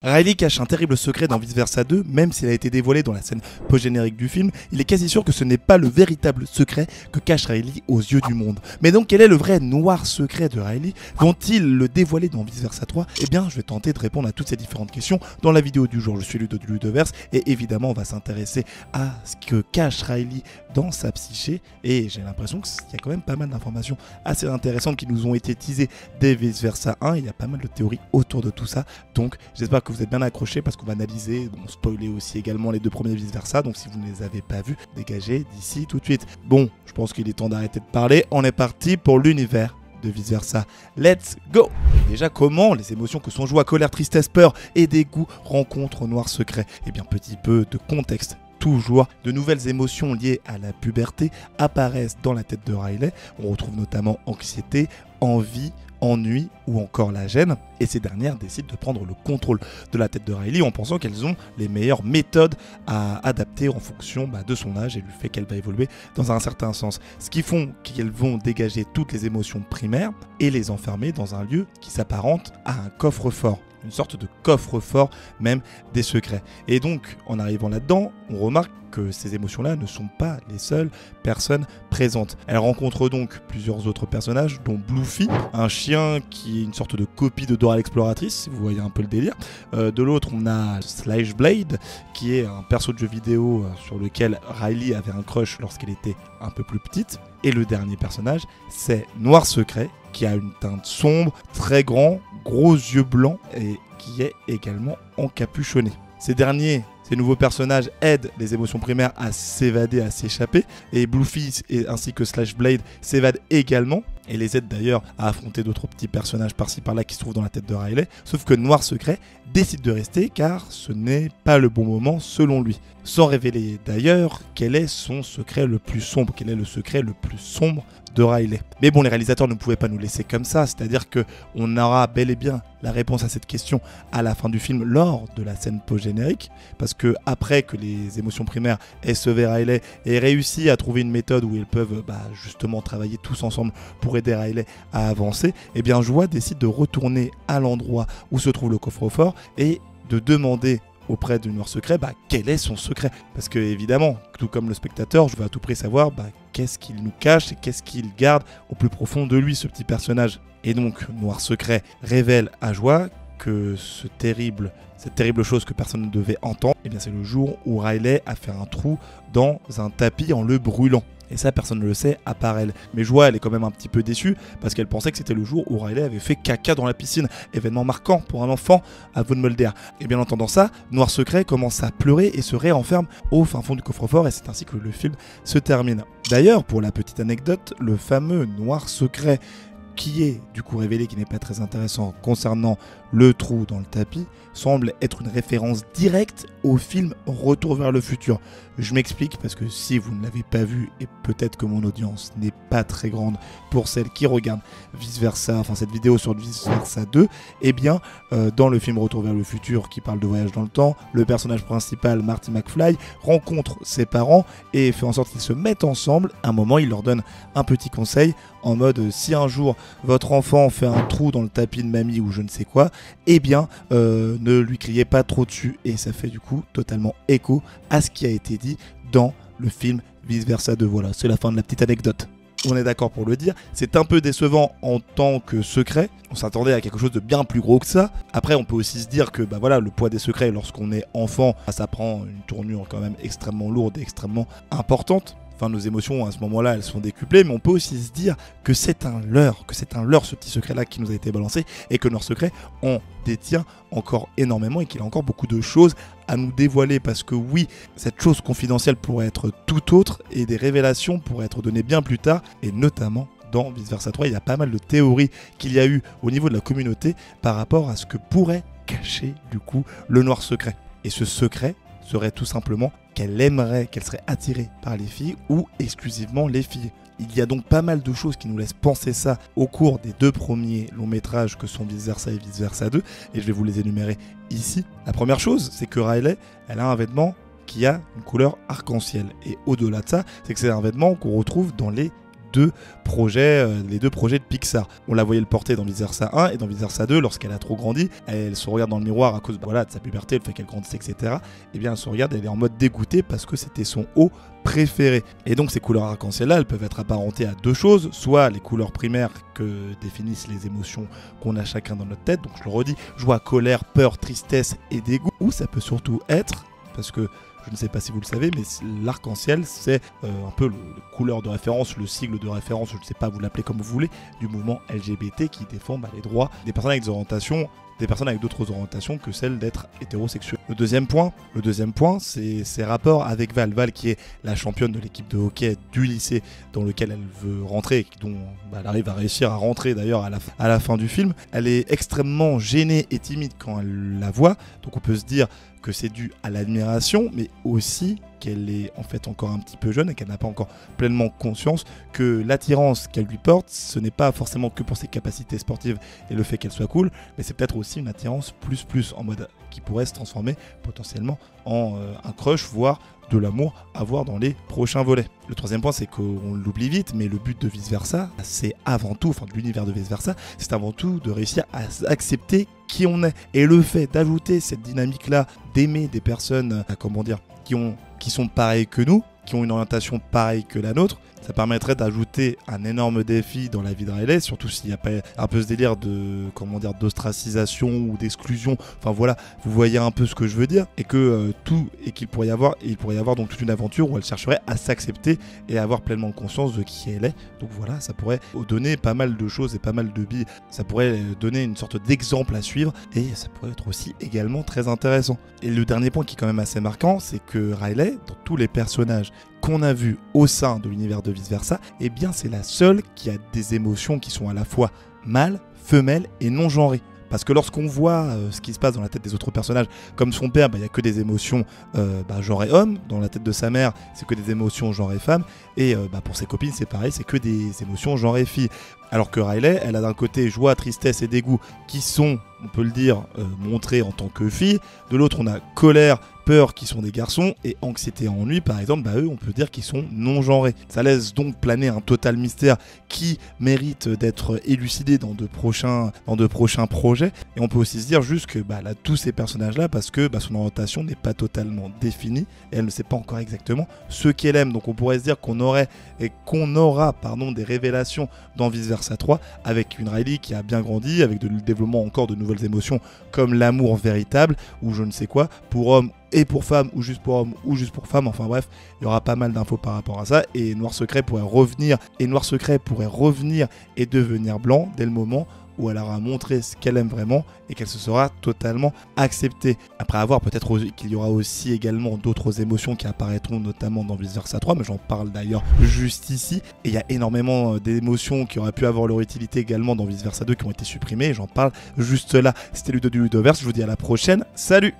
Riley cache un terrible secret dans Vice Versa 2, même s'il a été dévoilé dans la scène post-générique du film, il est quasi sûr que ce n'est pas le véritable secret que cache Riley aux yeux du monde. Mais donc quel est le vrai noir secret de Riley? Vont-ils le dévoiler dans Vice Versa 3? Eh bien je vais tenter de répondre à toutes ces différentes questions dans la vidéo du jour. Je suis Ludo du Ludoverse et évidemment on va s'intéresser à ce que cache Riley dans sa psyché, et j'ai l'impression qu'il y a quand même pas mal d'informations assez intéressantes qui nous ont été teasées dès Vice Versa 1. Il y a pas mal de théories autour de tout ça, donc j'espère que vous êtes bien accrochés parce qu'on va analyser, spoiler aussi également les deux premiers Vice Versa, donc si vous ne les avez pas vus, dégagez d'ici tout de suite. Bon, je pense qu'il est temps d'arrêter de parler, on est parti pour l'univers de Vice Versa. Let's go! Déjà, comment les émotions que sont joie, colère, tristesse, peur et dégoût rencontrent Noir Secret? Eh bien, petit peu de contexte. Toujours, de nouvelles émotions liées à la puberté apparaissent dans la tête de Riley. On retrouve notamment anxiété, envie, ennui ou encore la gêne, et ces dernières décident de prendre le contrôle de la tête de Riley en pensant qu'elles ont les meilleures méthodes à adapter en fonction de son âge et du fait qu'elle va évoluer dans un certain sens. Ce qui font qu'elles vont dégager toutes les émotions primaires et les enfermer dans un lieu qui s'apparente à un coffre-fort. Une sorte de coffre-fort même des secrets. Et donc, en arrivant là-dedans, on remarque que ces émotions-là ne sont pas les seules personnes présentes. Elle rencontre donc plusieurs autres personnages, dont Bluffy, un chien qui est une sorte de copie de Dora l'exploratrice, si vous voyez un peu le délire. De l'autre, on a Slashblade, qui est un perso de jeu vidéo sur lequel Riley avait un crush lorsqu'elle était un peu plus petite. Et le dernier personnage, c'est Noir Secret, qui a une teinte sombre, très grand, gros yeux blancs et qui est également encapuchonné. Ces nouveaux personnages aident les émotions primaires à s'évader, à s'échapper, et Bluffy ainsi que Slashblade s'évadent également, et les aident d'ailleurs à affronter d'autres petits personnages par-ci par-là qui se trouvent dans la tête de Riley, sauf que Noir Secret décide de rester car ce n'est pas le bon moment selon lui. Sans révéler d'ailleurs quel est son secret le plus sombre, quel est le secret le plus sombre de Riley. Mais bon, les réalisateurs ne pouvaient pas nous laisser comme ça, c'est-à-dire qu'on aura bel et bien la réponse à cette question à la fin du film lors de la scène post-générique, parce que après que les émotions primaires aient sauvé Riley et réussi à trouver une méthode où ils peuvent justement travailler tous ensemble pour aider Riley à avancer, eh bien Joie décide de retourner à l'endroit où se trouve le coffre-fort et de demander auprès de Noir Secret quel est son secret, parce que évidemment, tout comme le spectateur, je veux à tout prix savoir qu'est-ce qu'il nous cache et qu'est-ce qu'il garde au plus profond de lui, ce petit personnage. Et donc Noir Secret révèle à Joie que cette terrible chose que personne ne devait entendre, eh bien c'est le jour où Riley a fait un trou dans un tapis en le brûlant. Et ça, personne ne le sait, à part elle. Mais Joie, elle est quand même un petit peu déçue, parce qu'elle pensait que c'était le jour où Riley avait fait caca dans la piscine. Événement marquant pour un enfant, à vous de me le dire. Et bien entendant ça, Noir Secret commence à pleurer et se réenferme au fin fond du coffre-fort, et c'est ainsi que le film se termine. D'ailleurs, pour la petite anecdote, le fameux Noir Secret qui est du coup révélé, qui n'est pas très intéressant concernant le trou dans le tapis, semble être une référence directe au film Retour vers le futur. Je m'explique parce que si vous ne l'avez pas vu, et peut-être que mon audience n'est pas très grande pour celles qui regardent Vice Versa, enfin cette vidéo sur Vice Versa 2, eh bien dans le film Retour vers le futur qui parle de voyage dans le temps, le personnage principal Marty McFly rencontre ses parents et fait en sorte qu'ils se mettent ensemble. À un moment, il leur donne un petit conseil en mode si un jour votre enfant fait un trou dans le tapis de mamie ou je ne sais quoi, eh bien ne lui criez pas trop dessus, et ça fait du coup totalement écho à ce qui a été dit dans le film Vice Versa 2. Voilà, c'est la fin de la petite anecdote. On est d'accord pour le dire, c'est un peu décevant en tant que secret, on s'attendait à quelque chose de bien plus gros que ça. Après on peut aussi se dire que le poids des secrets lorsqu'on est enfant, ça prend une tournure quand même extrêmement lourde et extrêmement importante. Enfin, nos émotions à ce moment-là, elles sont décuplées, mais on peut aussi se dire que c'est un leurre, ce petit secret-là qui nous a été balancé, et que Noir Secret en détient encore énormément et qu'il a encore beaucoup de choses à nous dévoiler, parce que oui, cette chose confidentielle pourrait être tout autre et des révélations pourraient être données bien plus tard, et notamment dans Vice Versa 3, il y a pas mal de théories qu'il y a eu au niveau de la communauté par rapport à ce que pourrait cacher du coup le Noir Secret. Et ce secret serait tout simplement qu'elle serait attirée par les filles ou exclusivement les filles. Il y a donc pas mal de choses qui nous laissent penser ça au cours des deux premiers longs métrages que sont Vice Versa et Vice Versa 2, et je vais vous les énumérer ici. La première chose, c'est que Riley, elle a un vêtement qui a une couleur arc-en-ciel, et au-delà de ça, c'est que c'est un vêtement qu'on retrouve dans les deux projets de Pixar. On la voyait le porter dans Vice Versa 1 et dans Vice Versa 2, lorsqu'elle a trop grandi, elle se regarde dans le miroir à cause de sa puberté, le fait qu'elle grandisse, etc. Et bien elle se regarde, elle est en mode dégoûtée parce que c'était son haut préféré. Et donc ces couleurs arc-en-ciel là, elles peuvent être apparentées à deux choses, soit les couleurs primaires que définissent les émotions qu'on a chacun dans notre tête, donc je le redis, joie, colère, peur, tristesse et dégoût, ou ça peut surtout être, parce que je ne sais pas si vous le savez, mais l'arc-en-ciel, c'est un peu le couleur de référence, le sigle de référence, je ne sais pas, vous l'appelez comme vous voulez, du mouvement LGBT qui défend les droits des personnes avec des orientations, des personnes avec d'autres orientations que celle d'être hétérosexuel. Le deuxième point, c'est ses rapports avec Val. Val qui est la championne de l'équipe de hockey du lycée dans lequel elle veut rentrer, dont elle arrive à réussir à rentrer d'ailleurs à la fin du film. Elle est extrêmement gênée et timide quand elle la voit, donc on peut se dire que c'est dû à l'admiration, mais aussi qu'elle est en fait encore un petit peu jeune et qu'elle n'a pas encore pleinement conscience que l'attirance qu'elle lui porte, ce n'est pas forcément que pour ses capacités sportives et le fait qu'elle soit cool, mais c'est peut-être aussi une attirance plus en mode qui pourrait se transformer potentiellement en un crush, voire de l'amour à voir dans les prochains volets. Le troisième point, c'est qu'on l'oublie vite, mais le but de Vice Versa, c'est avant tout, de l'univers de Vice Versa, c'est avant tout de réussir à accepter qui on est. Et le fait d'ajouter cette dynamique-là, d'aimer des personnes, qui sont pareilles que nous, qui ont une orientation pareille que la nôtre, ça permettrait d'ajouter un énorme défi dans la vie de Riley, surtout s'il n'y a pas un peu ce délire d'ostracisation ou d'exclusion. Enfin voilà, vous voyez un peu ce que je veux dire, et qu'il pourrait y avoir donc toute une aventure où elle chercherait à s'accepter et à avoir pleinement conscience de qui elle est. Donc voilà, ça pourrait donner pas mal de choses et pas mal de billes. Ça pourrait donner une sorte d'exemple à suivre et ça pourrait être aussi également très intéressant. Et le dernier point qui est quand même assez marquant, c'est que Riley, dans tous les personnages qu'on a vu au sein de l'univers de Vice Versa, eh bien c'est la seule qui a des émotions qui sont à la fois mâles, femelles et non genrées. Parce que lorsqu'on voit ce qui se passe dans la tête des autres personnages, comme son père, il n'y a que des émotions genre et homme. Dans la tête de sa mère, c'est que des émotions genre et femme. Et pour ses copines, c'est pareil, c'est que des émotions genre et fille. Alors que Riley, elle a d'un côté joie, tristesse et dégoût qui sont, on peut le dire, montrés en tant que filles. De l'autre, on a colère, peur qui sont des garçons, et anxiété et ennui par exemple, eux on peut dire qu'ils sont non genrés. Ça laisse donc planer un total mystère qui mérite d'être élucidé dans de prochains projets, et on peut aussi se dire juste que là, tous ces personnages là, parce que son orientation n'est pas totalement définie et elle ne sait pas encore exactement ce qu'elle aime. Donc on pourrait se dire qu'on aura des révélations dans Vice Versa 3 avec une Riley qui a bien grandi, avec le développement encore de nouvelles émotions comme l'amour véritable ou je ne sais quoi pour hommes et pour femmes, ou juste pour hommes, ou juste pour femmes, enfin bref, il y aura pas mal d'infos par rapport à ça, et Noir Secret pourrait revenir et devenir blanc dès le moment où elle aura montré ce qu'elle aime vraiment et qu'elle se sera totalement acceptée. Après avoir peut-être qu'il y aura aussi également d'autres émotions qui apparaîtront notamment dans Vice Versa 3, mais j'en parle d'ailleurs juste ici. Et il y a énormément d'émotions qui auraient pu avoir leur utilité également dans Vice Versa 2 qui ont été supprimées, et j'en parle juste là. C'était Ludo du Ludoverse, je vous dis à la prochaine, salut!